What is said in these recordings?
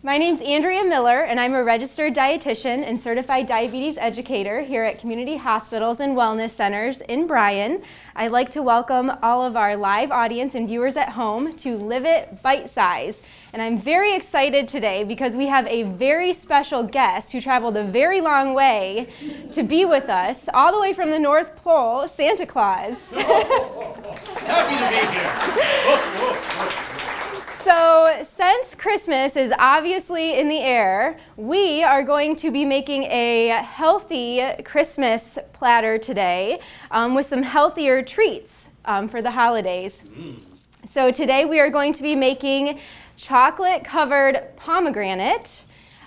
My name's Andrea Miller, and I'm a registered dietitian and certified diabetes educator here at Community Hospitals and Wellness Centers in Bryan. I'd like to welcome all of our live audience and viewers at home to Live It Bite Size. And I'm very excited today because we have a very special guest who traveled a very long way to be with us, all the way from the North Pole, Santa Claus. Happy to be here. So, since Christmas is obviously in the air, we are going to be making a healthy Christmas platter today with some healthier treats for the holidays. So today we are going to be making chocolate-covered pomegranate,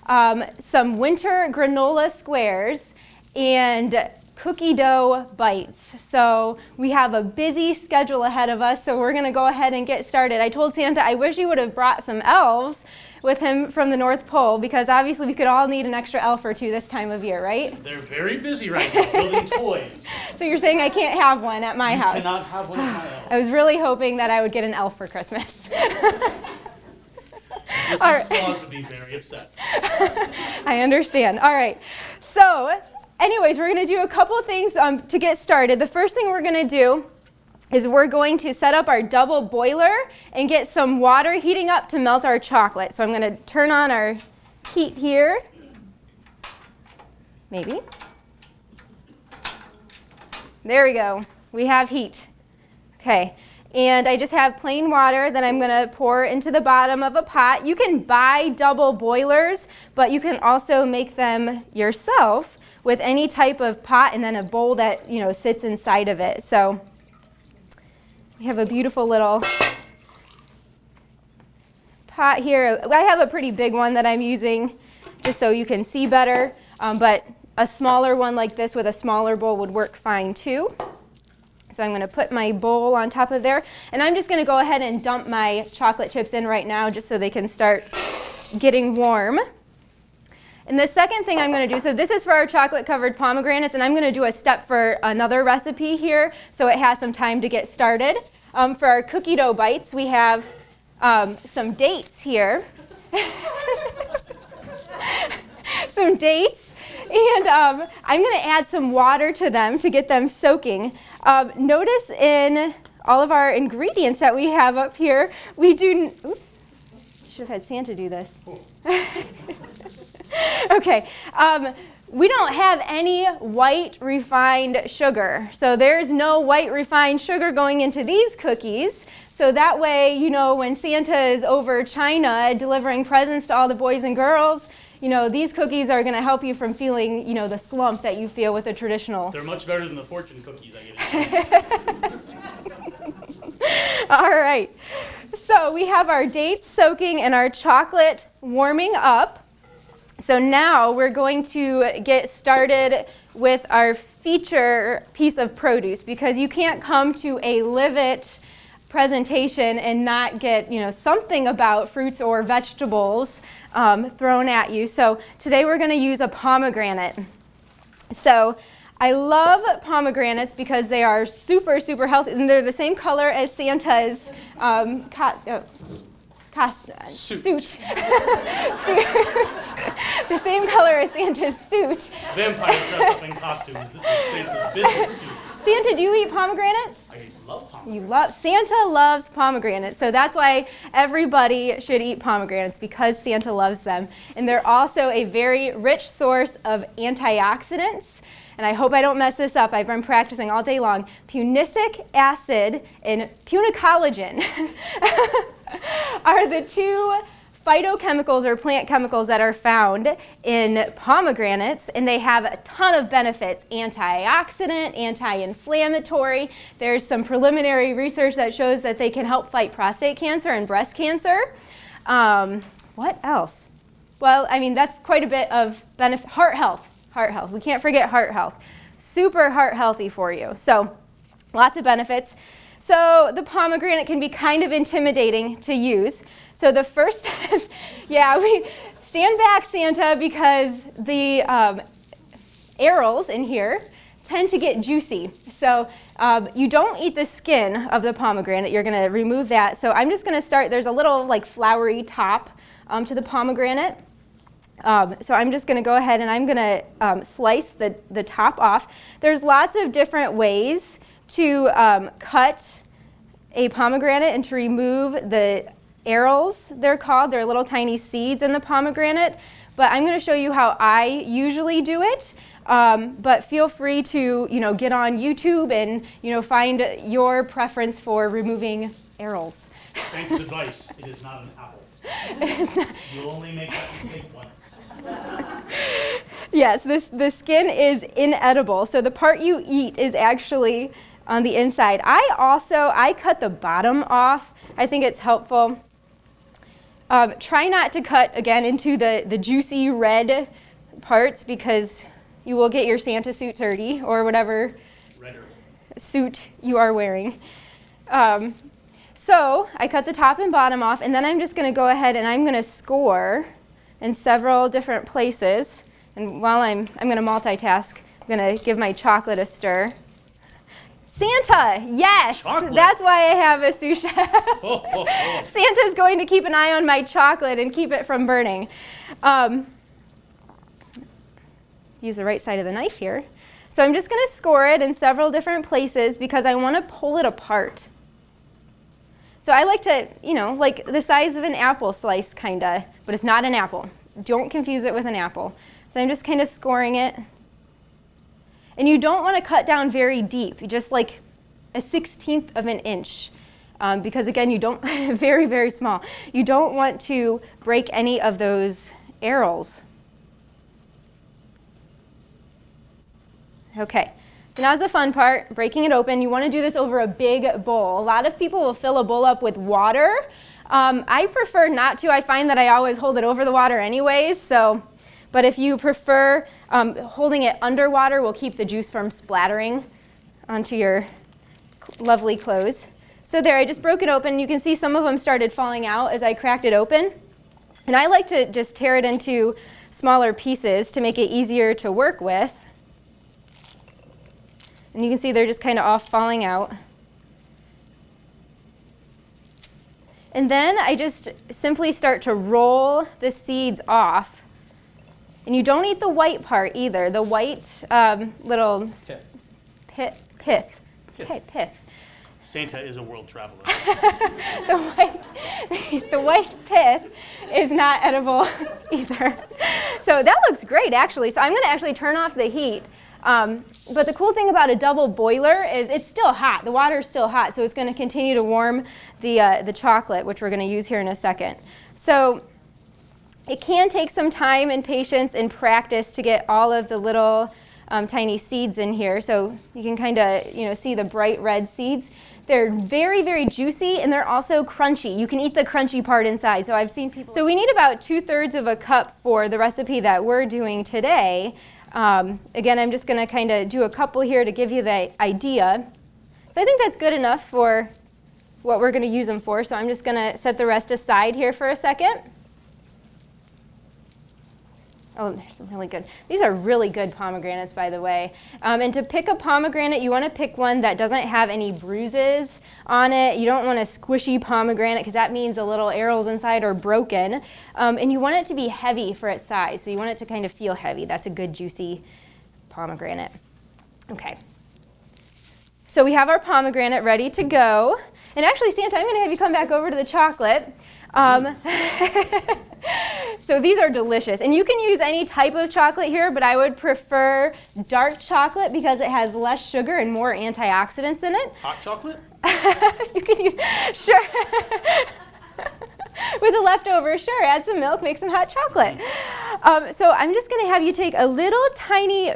some winter granola squares, and cookie dough bites. So we have a busy schedule ahead of us, so we're going to go ahead and get started. I told Santa I wish he would have brought some elves with him from the North Pole, because obviously we could all need an extra elf or two this time of year, right? They're very busy right now building toys. So you're saying I can't have one at my house? You cannot have one at my house. I was really hoping that I would get an elf for Christmas. Mrs. Claus would be very upset. I understand. All right. So anyways, we're going to do a couple things to get started. The first thing we're going to do is we're going to set up our double boiler and get some water heating up to melt our chocolate. So I'm going to turn on our heat here. Maybe. There we go. We have heat. Okay. And I just have plain water that I'm going to pour into the bottom of a pot. You can buy double boilers, but you can also make them yourself with any type of pot and then a bowl that, you know, sits inside of it. So we have a beautiful little pot here. I have a pretty big one that I'm using just so you can see better, but a smaller one like this with a smaller bowl would work fine too. So I'm going to put my bowl on top of there, and I'm just going to go ahead and dump my chocolate chips in right now just so they can start getting warm. And the second thing I'm going to do, so this is for our chocolate-covered pomegranates, and I'm going to do a step for another recipe here so it has some time to get started. For our cookie dough bites, we have some dates here. Some dates, and I'm going to add some water to them to get them soaking. Notice in all of our ingredients that we have up here, we do, oops, should have had Santa do this. Okay, we don't have any white refined sugar. So there's no white refined sugar going into these cookies. So that way, you know, when Santa is over China delivering presents to all the boys and girls, you know, these cookies are going to help you from feeling, you know, the slump that you feel with a traditional. They're much better than the fortune cookies I get. All right. So we have our dates soaking and our chocolate warming up. So now we're going to get started with our feature piece of produce, because you can't come to a Live It presentation and not get, you know, something about fruits or vegetables thrown at you. So today we're going to use a pomegranate. So I love pomegranates because they are super, super healthy, and they're the same color as Santa's suit. The same color as Santa's suit. Vampires dress up in costumes. This is Santa's business suit. Santa, do you eat pomegranates? I love pomegranates. You love, Santa loves pomegranates, so that's why everybody should eat pomegranates, because Santa loves them. And they're also a very rich source of antioxidants. And I hope I don't mess this up. I've been practicing all day long. Punicic acid and punicollagen are the two phytochemicals or plant chemicals that are found in pomegranates, and they have a ton of benefits: antioxidant, anti-inflammatory. There's some preliminary research that shows that they can help fight prostate cancer and breast cancer. What else? Well, I mean, that's quite a bit of benefit. Heart health. Heart health. We can't forget heart health. Super heart healthy for you. So lots of benefits. So the pomegranate can be kind of intimidating to use. So the first, yeah, we stand back, Santa, because the arils in here tend to get juicy. So you don't eat the skin of the pomegranate. You're going to remove that. So I'm just going to start. There's a little like floury top to the pomegranate. So I'm just going to go ahead and I'm going to slice the top off. There's lots of different ways to cut a pomegranate and to remove the arils, they're called. They're little tiny seeds in the pomegranate. But I'm going to show you how I usually do it. But feel free to, get on YouTube and, find your preference for removing arils. Thanks advice. It is not an apple. You'll only make that mistake once. Yes, the skin is inedible. So the part you eat is actually on the inside. I cut the bottom off. I think it's helpful. Try not to cut, again, into the juicy red parts because you will get your Santa suit dirty or whatever suit you are wearing. So I cut the top and bottom off, and then I'm just going to go ahead and I'm going to score in several different places. And while I'm going to multitask, I'm going to give my chocolate a stir. Santa, yes, chocolate. That's why I have a sous chef. Santa's going to keep an eye on my chocolate and keep it from burning. Use the right side of the knife here. So I'm just going to score it in several different places because I want to pull it apart. So I like to, like the size of an apple slice, kind of, but it's not an apple. Don't confuse it with an apple. So I'm just kind of scoring it. And you don't want to cut down very deep, just like a 1/16 of an inch, because again, you don't, very, very small. You don't want to break any of those arils. Okay. So now's the fun part, breaking it open. You want to do this over a big bowl. A lot of people will fill a bowl up with water. I prefer not to. I find that I always hold it over the water anyways. But if you prefer, holding it underwater will keep the juice from splattering onto your lovely clothes. So there, I just broke it open. You can see some of them started falling out as I cracked it open. And I like to just tear it into smaller pieces to make it easier to work with. And you can see they're just kind of all falling out. And then I just simply start to roll the seeds off. And you don't eat the white part either. The white little pith. Okay, pith. Santa is a world traveler. The white pith is not edible either. So that looks great, actually. So I'm going to actually turn off the heat. But the cool thing about a double boiler is it's still hot. The water is still hot, so it's going to continue to warm the chocolate, which we're going to use here in a second. So it can take some time and patience and practice to get all of the little tiny seeds in here. So you can kind of see the bright red seeds. They're very, very juicy, and they're also crunchy. You can eat the crunchy part inside. So I've seen people. So we need about 2/3 of a cup for the recipe that we're doing today. Again, I'm just going to kind of do a couple here to give you the idea. So I think that's good enough for what we're going to use them for. So I'm just going to set the rest aside here for a second. Oh, there's some really good. These are really good pomegranates, by the way. And to pick a pomegranate, you want to pick one that doesn't have any bruises on it. You don't want a squishy pomegranate because that means the little arils inside are broken. And you want it to be heavy for its size. So you want it to kind of feel heavy. That's a good juicy pomegranate. Okay. So we have our pomegranate ready to go. And actually, Santa, I'm going to have you come back over to the chocolate. So these are delicious. And you can use any type of chocolate here, but I would prefer dark chocolate because it has less sugar and more antioxidants in it. Hot chocolate? You can use, sure. With the leftovers, sure, add some milk, make some hot chocolate. So I'm just going to have you take a little tiny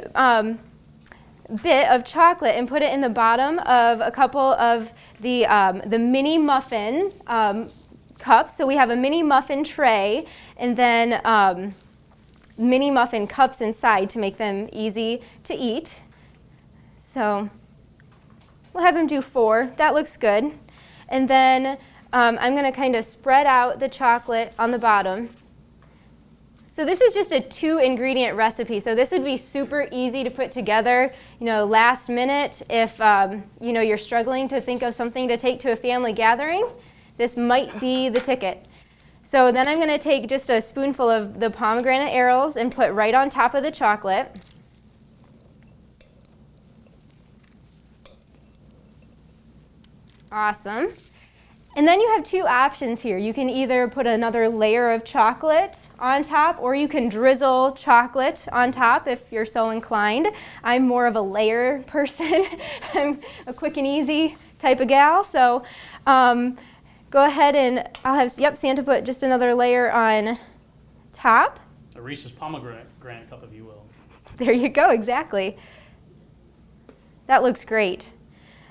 bit of chocolate and put it in the bottom of a couple of the mini muffin cups. So we have a mini muffin tray and then mini muffin cups inside to make them easy to eat. So we'll have them do 4. That looks good. And then I'm going to kind of spread out the chocolate on the bottom. So this is just a 2-ingredient recipe. So this would be super easy to put together, last minute if you're struggling to think of something to take to a family gathering. This might be the ticket. So then I'm going to take just a spoonful of the pomegranate arils and put right on top of the chocolate. Awesome. And then you have two options here. You can either put another layer of chocolate on top, or you can drizzle chocolate on top if you're so inclined. I'm more of a layer person. I'm a quick and easy type of gal. So go ahead and I'll have, Santa put just another layer on top. A Reese's Pomegranate cup, if you will. There you go, exactly. That looks great.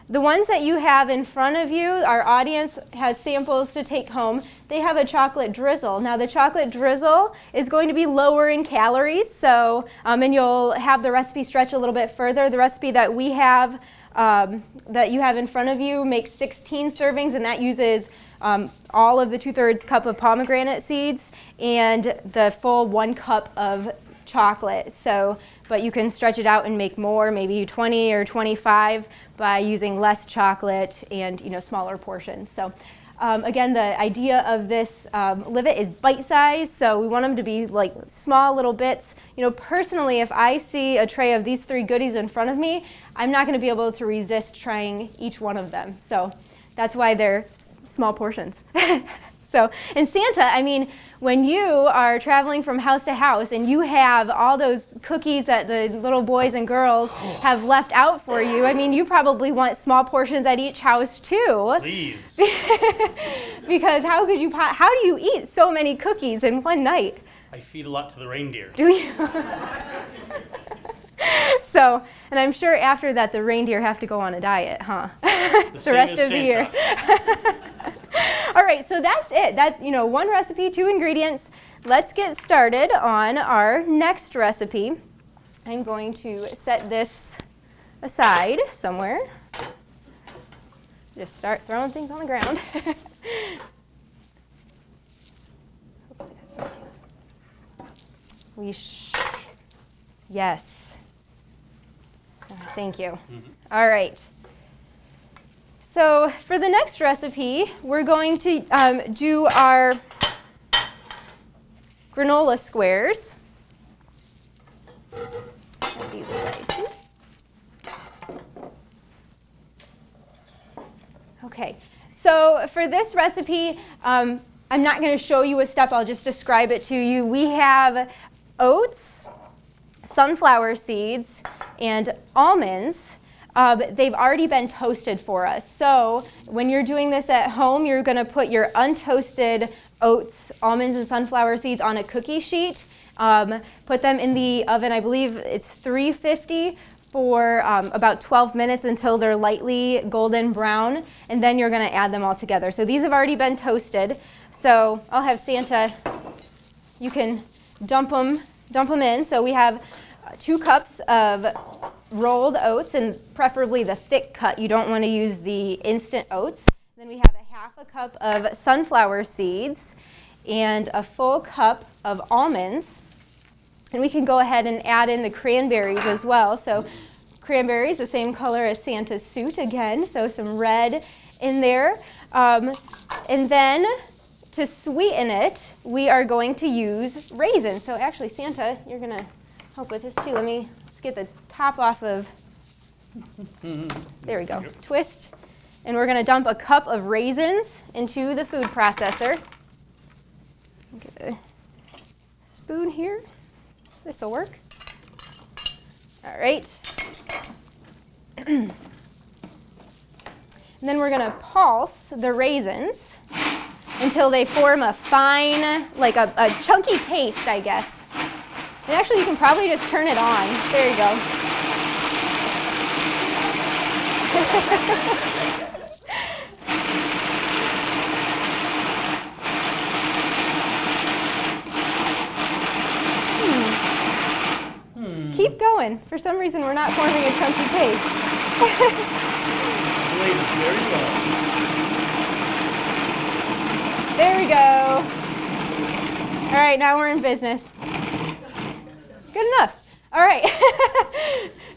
The ones that you have in front of you, our audience has samples to take home. They have a chocolate drizzle. Now the chocolate drizzle is going to be lower in calories, so and you'll have the recipe stretch a little bit further. The recipe that we have, that you have in front of you, makes 16 servings, and that uses all of the 2/3 cup of pomegranate seeds and the full 1 cup of chocolate. So, but you can stretch it out and make more, maybe 20 or 25 by using less chocolate and smaller portions. So again, the idea of this livet is bite-sized, so we want them to be like small little bits. Personally, if I see a tray of these 3 goodies in front of me, I'm not going to be able to resist trying each one of them. So that's why they're small portions. So, and Santa, I mean, when you are traveling from house to house and you have all those cookies that the little boys and girls have left out for you, I mean, you probably want small portions at each house too. Please. Because how do you eat so many cookies in one night? I feed a lot to the reindeer. Do you? So, and I'm sure after that the reindeer have to go on a diet, huh? The rest of the year. All right, so that's it. That's, 1 recipe, 2 ingredients. Let's get started on our next recipe. I'm going to set this aside somewhere. Just start throwing things on the ground. Yes. Thank you. All right. So for the next recipe, we're going to do our granola squares. Set these aside too. Okay, so for this recipe, I'm not going to show you a step, I'll just describe it to you. We have oats, sunflower seeds, and almonds. They've already been toasted for us. So when you're doing this at home, you're going to put your untoasted oats, almonds, and sunflower seeds on a cookie sheet. Put them in the oven, I believe it's 350 for about 12 minutes until they're lightly golden brown, and then you're going to add them all together. So these have already been toasted. So I'll have Santa, you can dump them in. So we have 2 cups of rolled oats, and preferably the thick cut. You don't want to use the instant oats. Then we have a 1/2 cup of sunflower seeds and a full cup of almonds. And we can go ahead and add in the cranberries as well. So cranberries, the same color as Santa's suit again, so some red in there. And then to sweeten it, we are going to use raisins. So actually, Santa, you're going to help with this too. Let's get the top off of, there we go, twist. And we're going to dump a cup of raisins into the food processor. Get a spoon here. This will work. All right. And then we're going to pulse the raisins until they form a fine, like a chunky paste, I guess. And actually, you can probably just turn it on. There you go. Keep going. For some reason, we're not forming a chunky paste. Very well. There we go. All right, now we're in business. Good enough. All right.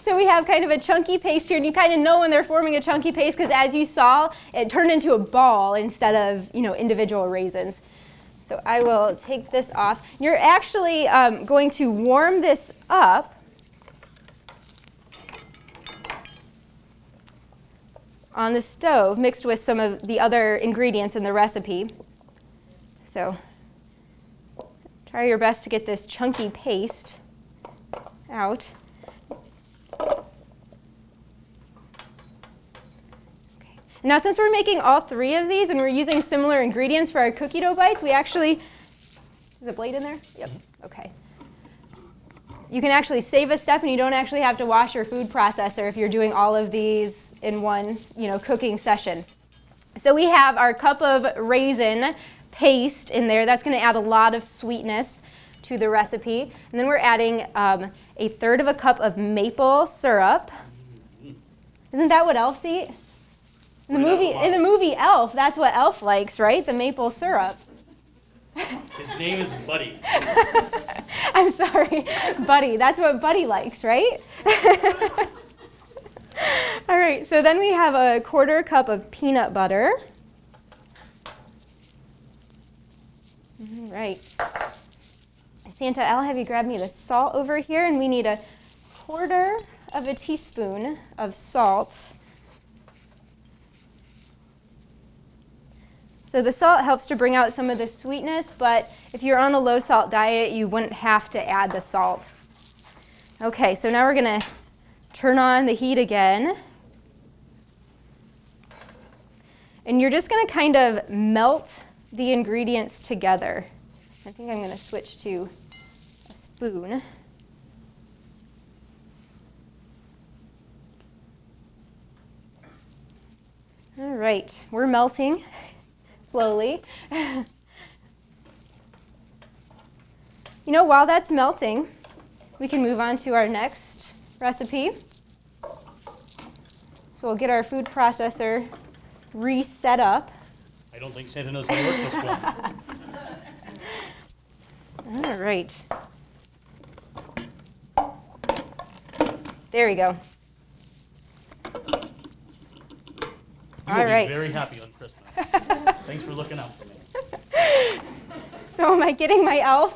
So we have kind of a chunky paste here, and you kind of know when they're forming a chunky paste because as you saw, it turned into a ball instead of, individual raisins. So I will take this off. You're actually going to warm this up on the stove mixed with some of the other ingredients in the recipe. So try your best to get this chunky paste out. Now, since we're making all three of these and we're using similar ingredients for our cookie dough bites, we actually, is a blade in there? Yep, okay. You can actually save a step and you don't actually have to wash your food processor if you're doing all of these in one, cooking session. So we have our cup of raisin paste in there. That's going to add a lot of sweetness to the recipe. And then we're adding 1/3 cup of maple syrup. Isn't that what elves eat? In the movie Elf, that's what Elf likes, right? The maple syrup. His name is Buddy. I'm sorry, Buddy. That's what Buddy likes, right? All right, so then we have 1/4 cup of peanut butter. All right. Santa, I'll have you grab me the salt over here, and we need 1/4 teaspoon of salt. So the salt helps to bring out some of the sweetness, but if you're on a low salt diet, you wouldn't have to add the salt. Okay, so now we're going to turn on the heat again. And you're just going to kind of melt the ingredients together. I think I'm going to switch to a spoon. All right, we're melting slowly. While that's melting, we can move on to our next recipe. So we'll get our food processor reset up. I don't think Santa knows how to work this one. All right. There we go. You will be very happy on Christmas. Thanks for looking out for me. So am I getting my elf?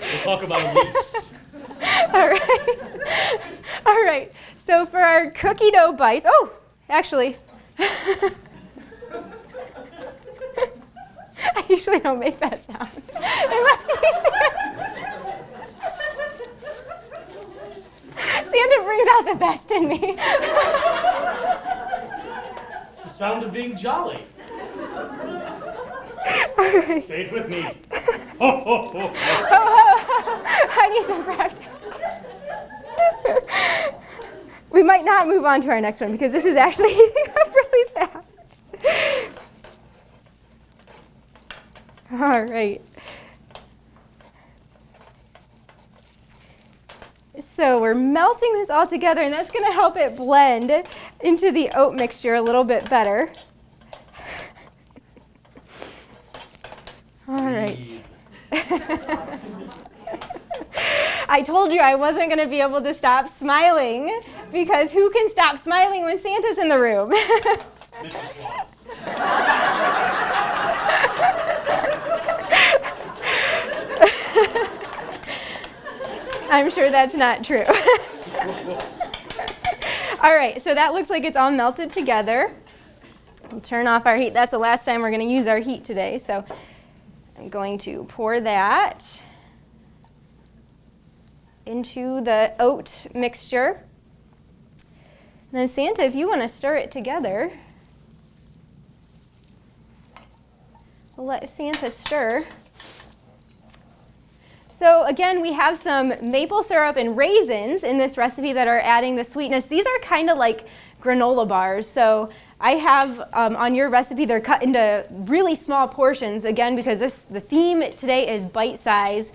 We'll talk about a lease. All right. All right. So for our cookie dough bites, actually, I usually don't make that sound. It must be Santa. Santa brings out the best in me. It's the sound of being jolly. Right. Say it with me. Ho, ho, ho, ho. I need some practice. We might not move on to our next one because this is actually heating up really fast. All right. So we're melting this all together, and that's going to help it blend into the oat mixture a little bit better. All right. I told you I wasn't going to be able to stop smiling, because who can stop smiling when Santa's in the room? Mrs. Claus. I'm sure that's not true. All right, so that looks like it's all melted together. We'll turn off our heat. That's the last time we're going to use our heat today, so I'm going to pour that into the oat mixture. And then Santa, if you want to stir it together, we'll let Santa stir. So again, we have some maple syrup and raisins in this recipe that are adding the sweetness. These are kind of like granola bars. So I have on your recipe, they're cut into really small portions, again, because the theme today is bite size.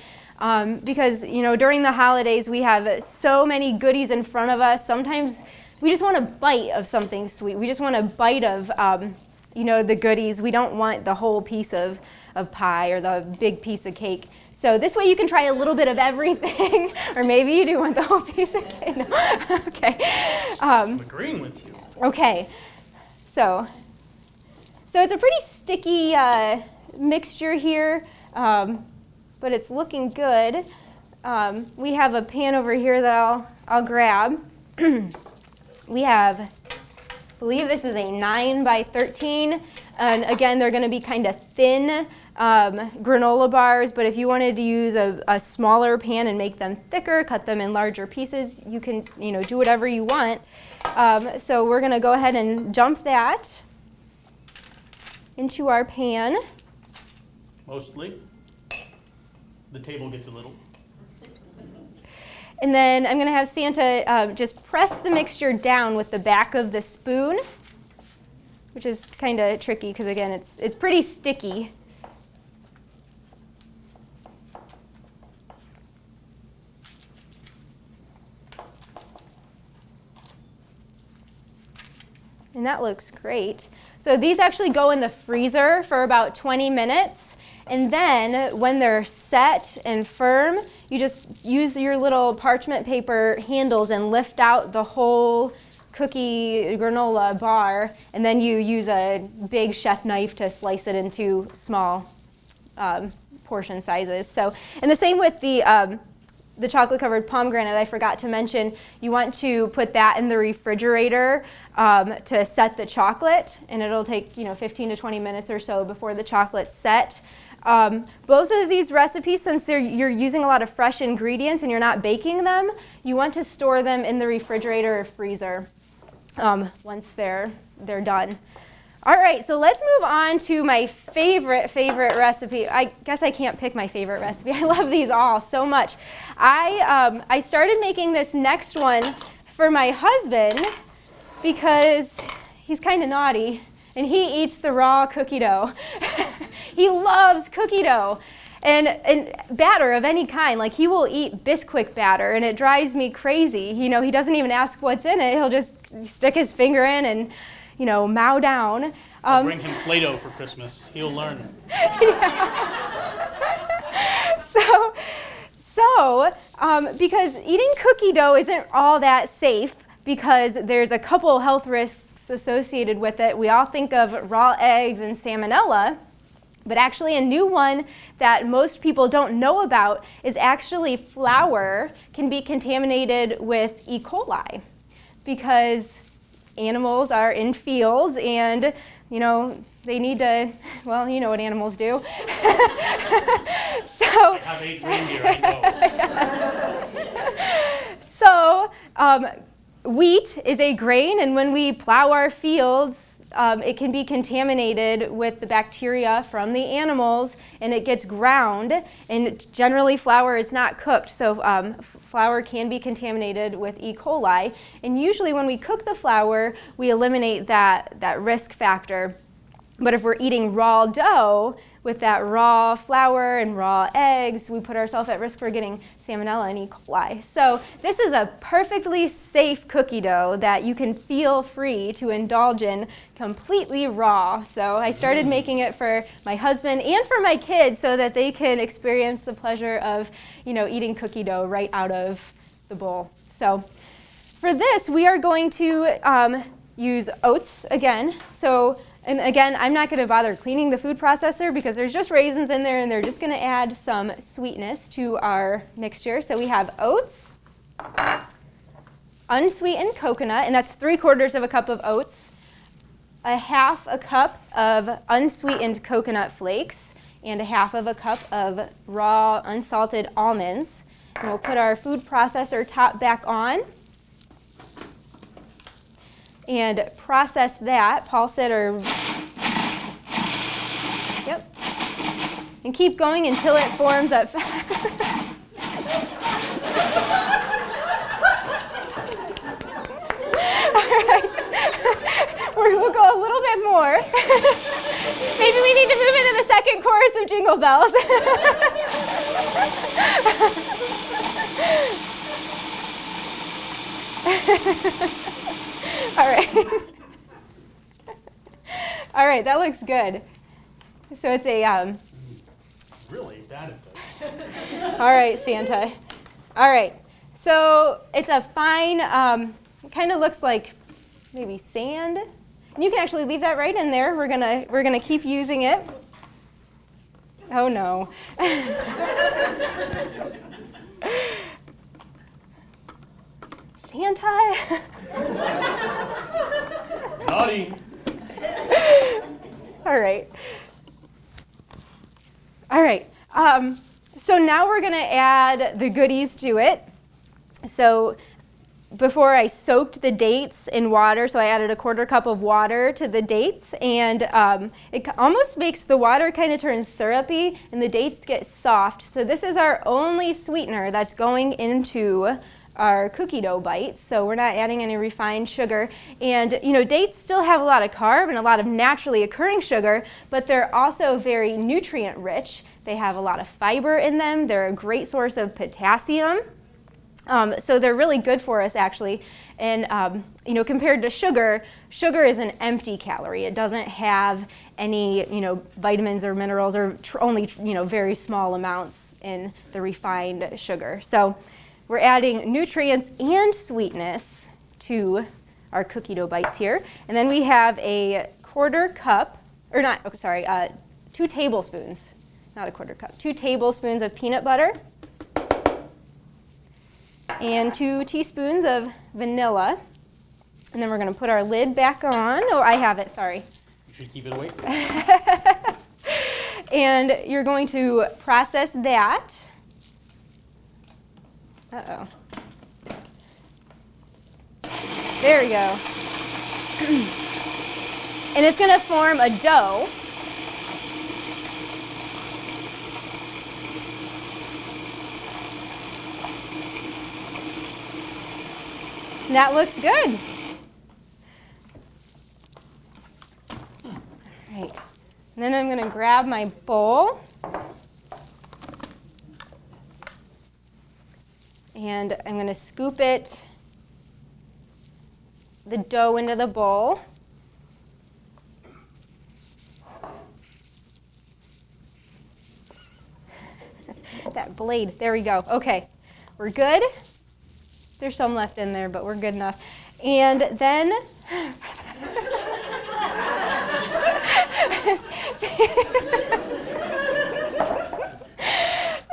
Because during the holidays, we have so many goodies in front of us. Sometimes we just want a bite of something sweet. We just want a bite of the goodies. We don't want the whole piece of pie or the big piece of cake. So this way you can try a little bit of everything, or maybe you do want the whole piece of cake. No. Okay. I'm agreeing with you. Okay. So So it's a pretty sticky mixture here, but it's looking good. We have a pan over here that I'll grab. We have, I believe this is a 9 by 13, and again, they're going to be kind of thin granola bars, but if you wanted to use a smaller pan and make them thicker, cut them in larger pieces, you can do whatever you want. So we're going to go ahead and dump that into our pan. Mostly. The table gets a little. And then I'm going to have Santa just press the mixture down with the back of the spoon, which is kind of tricky because, again, it's pretty sticky. And that looks great. So these actually go in the freezer for about 20 minutes. And then when they're set and firm, you just use your little parchment paper handles and lift out the whole cookie granola bar. And then you use a big chef knife to slice it into small portion sizes. So, and the same with the chocolate-covered pomegranate. I forgot to mention, you want to put that in the refrigerator to set the chocolate, and it'll take 15 to 20 minutes or so before the chocolate's set. Both of these recipes, since you're using a lot of fresh ingredients and you're not baking them, you want to store them in the refrigerator or freezer once they're done. All right, so let's move on to my favorite recipe. I guess I can't pick my favorite recipe. I love these all so much. I started making this next one for my husband because he's kind of naughty and he eats the raw cookie dough. He loves cookie dough and batter of any kind. Like, he will eat Bisquick batter, and it drives me crazy. He doesn't even ask what's in it. He'll just stick his finger in and mow down. I'll bring him Play-Doh for Christmas. He'll learn. So, because eating cookie dough isn't all that safe, because there's a couple health risks associated with it. We all think of raw eggs and salmonella, but actually a new one that most people don't know about is actually flour can be contaminated with E. coli, because animals are in fields and they need to, well, you know what animals do. I have 8 reindeer, I know. So wheat is a grain, and when we plow our fields, it can be contaminated with the bacteria from the animals, and it gets ground, and generally flour is not cooked, so flour can be contaminated with E. coli, and usually when we cook the flour, we eliminate that risk factor. But if we're eating raw dough with that raw flour and raw eggs, we put ourselves at risk for getting salmonella and E. coli. So this is a perfectly safe cookie dough that you can feel free to indulge in completely raw. So I started making it for my husband and for my kids so that they can experience the pleasure of, eating cookie dough right out of the bowl. So for this, we are going to use oats again. And again, I'm not going to bother cleaning the food processor because there's just raisins in there and they're just going to add some sweetness to our mixture. So we have oats, unsweetened coconut, and that's 3/4 cup of oats, 1/2 cup of unsweetened coconut flakes, and 1/2 cup of raw unsalted almonds. And we'll put our food processor top back on and process that, pulse it, yep, and keep going until it forms a all right, we'll go a little bit more. Maybe we need to move into the second chorus of Jingle Bells. All right. All right, that looks good. So it's a Really bad at this. all right, Santa. All right. So it's a fine, kind of looks like maybe sand. And you can actually leave that right in there. We're gonna keep using it. Oh no. Santa. Naughty. All right. All right. So now we're going to add the goodies to it. So before I soaked the dates in water, so I added a 1/4 cup of water to the dates, and it almost makes the water kind of turn syrupy and the dates get soft. So this is our only sweetener that's going into our cookie dough bites, so we're not adding any refined sugar. And you know, dates still have a lot of carb and a lot of naturally occurring sugar, but they're also very nutrient rich. They have a lot of fiber in them. They're a great source of potassium. So they're really good for us, actually. And you know, compared to sugar, sugar is an empty calorie. It doesn't have any, you know, vitamins or minerals, or only, you know, very small amounts in the refined sugar. So we're adding nutrients and sweetness to our cookie dough bites here. And then we have a 1/4 cup, or not, oh, sorry, 2 tablespoons, not a 1/4 cup, 2 tablespoons of peanut butter and 2 teaspoons of vanilla. And then we're going to put our lid back on. Oh, I have it, sorry. You should keep it away from me. And you're going to process that. Uh-oh. There we go. And it's going to form a dough. And that looks good. All right. And then I'm going to grab my bowl. And I'm going to scoop the dough into the bowl. That blade, there we go. Okay, we're good. There's some left in there, but we're good enough. And then,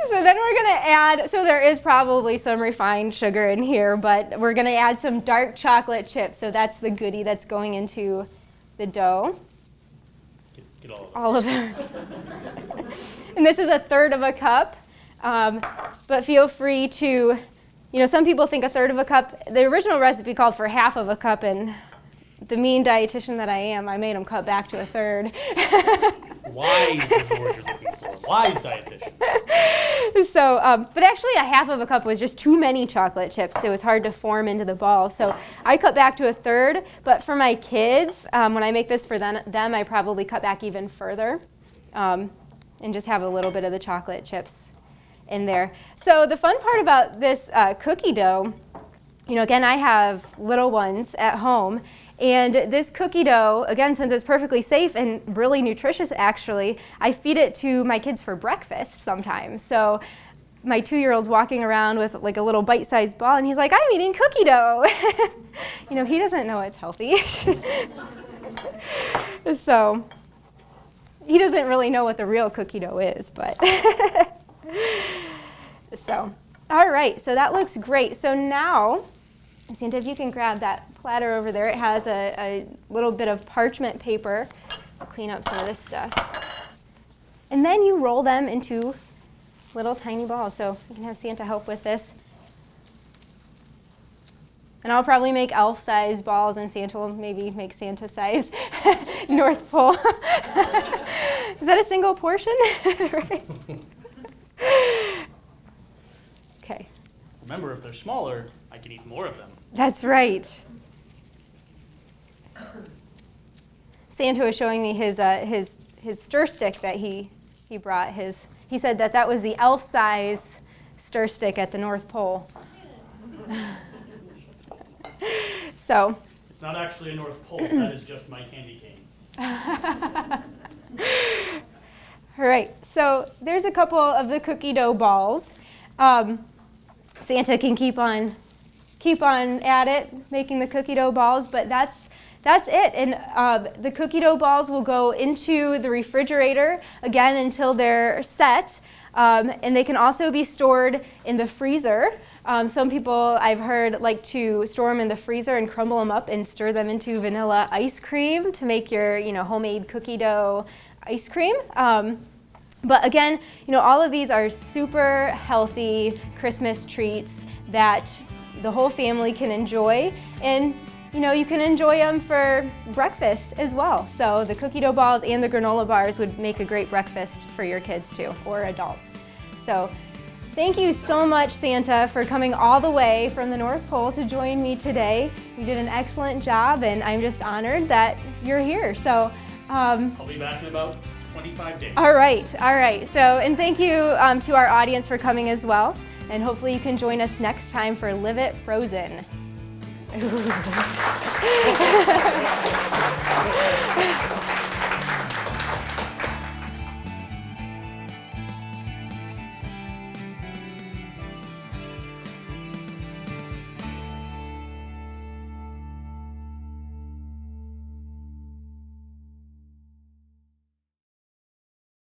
so then we're going to add, so there is probably some refined sugar in here, but we're going to add some dark chocolate chips. So that's the goodie that's going into the dough. Get all of it. And this is 1/3 cup, but feel free to, you know, some people think 1/3 cup. The original recipe called for 1/2 cup, and the mean dietitian that I am, I made them cut back to 1/3. Wise is the word you're looking for. Wise dietitian. So, but actually 1/2 cup was just too many chocolate chips. It was hard to form into the ball. So I cut back to 1/3, but for my kids, when I make this for them, I probably cut back even further and just have a little bit of the chocolate chips in there. So the fun part about this cookie dough, you know, again, I have little ones at home, and this cookie dough, again, since it's perfectly safe and really nutritious, actually, I feed it to my kids for breakfast sometimes. So my 2-year-old's walking around with like a little bite-sized ball, and he's like, I'm eating cookie dough. You know, he doesn't know it's healthy. So he doesn't really know what the real cookie dough is, but so, all right, so that looks great. So now, Santa, if you can grab that platter over there, it has a little bit of parchment paper. I'll clean up some of this stuff. And then you roll them into little tiny balls. So you can have Santa help with this. And I'll probably make elf-sized balls, and Santa will maybe make Santa-sized North Pole. Is that a single portion? Right? Okay. Remember, if they're smaller, I can eat more of them. That's right. Santa was showing me his stir stick that he brought. He said that was the elf-size stir stick at the North Pole. So. It's not actually a North Pole. That is just my candy cane. All right. So there's a couple of the cookie dough balls. Santa can keep on at it making the cookie dough balls, but that's it. And the cookie dough balls will go into the refrigerator again until they're set. And they can also be stored in the freezer. Some people I've heard like to store them in the freezer and crumble them up and stir them into vanilla ice cream to make your homemade cookie dough ice cream. But again, all of these are super healthy Christmas treats that the whole family can enjoy. And you can enjoy them for breakfast as well. So the cookie dough balls and the granola bars would make a great breakfast for your kids too, or adults. So thank you so much, Santa, for coming all the way from the North Pole to join me today. You did an excellent job, and I'm just honored that you're here. So I'll be back in about 25 days. All right. So, and thank you to our audience for coming as well. And hopefully you can join us next time for Live It Frozen. Ooh.